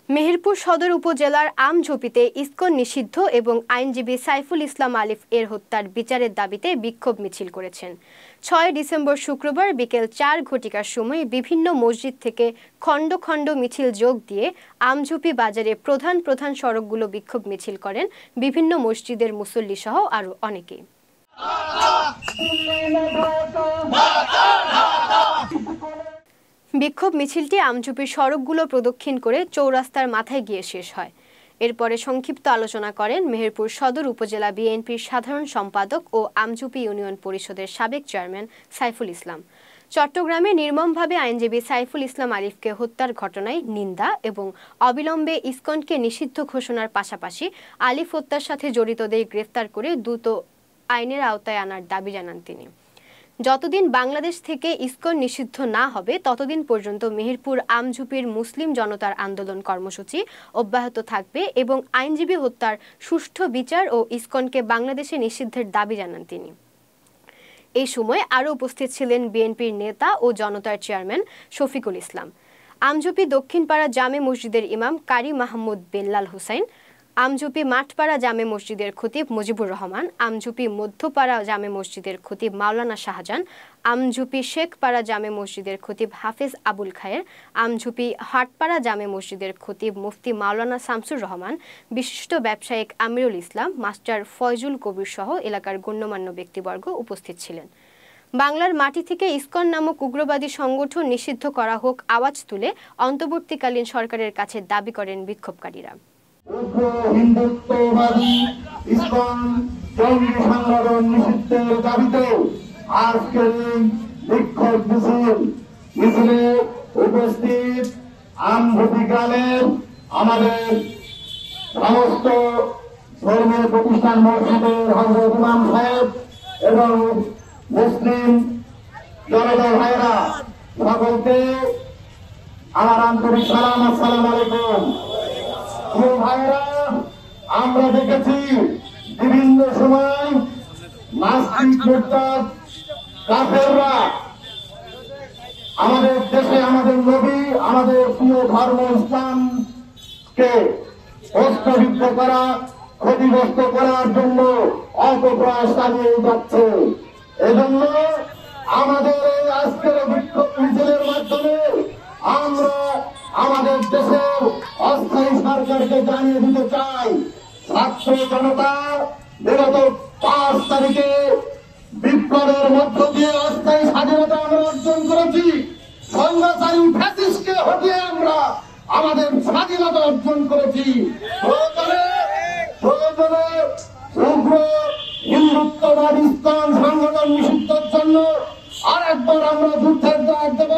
মেহেরপুর সদর উপজেলার আমঝোপিতে ইসকন নিষিদ্ধ এবং আইনজীবী সাইফুল ইসলাম আলিফ এর হত্যার বিচারের দাবিতে বিক্ষোভ মিছিল করেছেন। ৬ ডিসেম্বর শুক্রবার বিকেল ৪ ঘটিকার সময় বিভিন্ন মসজিদ থেকে খণ্ড খণ্ড মিছিল যোগ দিয়ে আমঝোপি বাজারে প্রধান প্রধান সড়কগুলো বিক্ষোভ মিছিল করেন বিভিন্ন মসজিদের মুসল্লি সহ আরও অনেকে। বিক্ষোভ মিছিলটি আমঝোপির সড়কগুলো প্রদক্ষিণ করে চৌরাস্তার মাথায় গিয়ে শেষ হয়। এরপরে সংক্ষিপ্ত আলোচনা করেন মেহেরপুর সদর উপজেলা বিএনপির সাধারণ সম্পাদক ও আমঝোপি ইউনিয়ন পরিষদের সাবেক চেয়ারম্যান সাইফুল ইসলাম। চট্টগ্রামে নির্মমভাবে আইনজীবী সাইফুল ইসলাম আলিফকে হত্যার ঘটনায় নিন্দা এবং অবিলম্বে ইসকনকে নিষিদ্ধ ঘোষণার পাশাপাশি আলিফ হত্যার সাথে জড়িতদের গ্রেফতার করে দ্রুত আইনের আওতায় আনার দাবি জানান তিনি। যতদিন বাংলাদেশ থেকে ইসকন নিষিদ্ধ না হবে ততদিন পর্যন্ত মেহেরপুর আমঝোপির মুসলিম জনতার আন্দোলন কর্মসূচি অব্যাহত থাকবে এবং আইনজীবী হত্যার সুষ্ঠু বিচার ও ইসকনকে বাংলাদেশে নিষিদ্ধের দাবি জানান তিনি। এই সময় আরও উপস্থিত ছিলেন বিএনপির নেতা ও জনতার চেয়ারম্যান শফিকুল ইসলাম, আমঝোপি দক্ষিণপাড়া জামে মসজিদের ইমাম কারি মাহমুদ বেল্লাল হুসাইন, আমঝোপি মাঠপাড়া জামে মসজিদের খতিব মুজিবুর রহমান, আমঝোপি মধ্যপাড়া জামে মসজিদের খতিব মাওলানা শাহজাহান, আমঝোপি শেখপাড়া জামে মসজিদের খতিব হাফেজ আবুল খায়ের, আমঝোপি হাটপাড়া জামে মসজিদের খতিব মুফতি মাওলানা শামসুর রহমান, বিশিষ্ট ব্যবসায়িক আমিরুল ইসলাম, মাস্টার ফয়জুল কবির সহ এলাকার গণ্যমান্য ব্যক্তিবর্গ উপস্থিত ছিলেন। বাংলার মাটি থেকে ইসকন নামক উগ্রবাদী সংগঠন নিষিদ্ধ করা হোক আওয়াজ তুলে অন্তর্বর্তীকালীন সরকারের কাছে দাবি করেন বিক্ষোভকারীরা। হিন্দুত্ববাদী ইসকন জঙ্গি সংগঠন নিষিদ্ধের দাবিতে আজকের বিক্ষোভ মিছিলে উপস্থিত আমঝোপি গ্রামের আমাদের সমস্ত ধর্মীয় প্রতিষ্ঠান মসজিদের হযরত ইমাম সাহেব এবং মুসলিম জনতা ভাইরা সকলকে আমার আন্তরিক সালাম, আসসালামু আলাইকুম। ভাইরা, আমরা দেখেছি বিভিন্ন সময় নাস্তিক মুরতাদ কাফেররা আমাদের দেশে আমাদের নবী, আমাদের প্রিয় ধর্ম ইসলামকে প্রশ্নবিদ্ধ করা, ক্ষতিগ্রস্ত করার জন্য অপপ্রয়াস চালিয়ে যাচ্ছে। এজন্য আমাদের এই আজকের বিক্ষোভ মিছিলের মাধ্যমে আমরা আমাদের দেশের অস্থায়ী সরকারকে জানিয়ে দিতে চাই, ছাত্র জনতা বিগত 5 তারিখে বিপ্লবের মধ্য দিয়ে অস্থায়ী স্বাধীনতা আমরা অর্জন করেছি। স্বৈরাচারী ফ্যাসিস্টকে হটিয়ে আমরা আমাদের স্বাধীনতা অর্জন করেছি। প্রয়োজনে উগ্র হিন্দুত্ববাদী ইসকন সংগঠন নিষিদ্ধের জন্য আরেকবার আমরা যুদ্ধের ডাক দেব।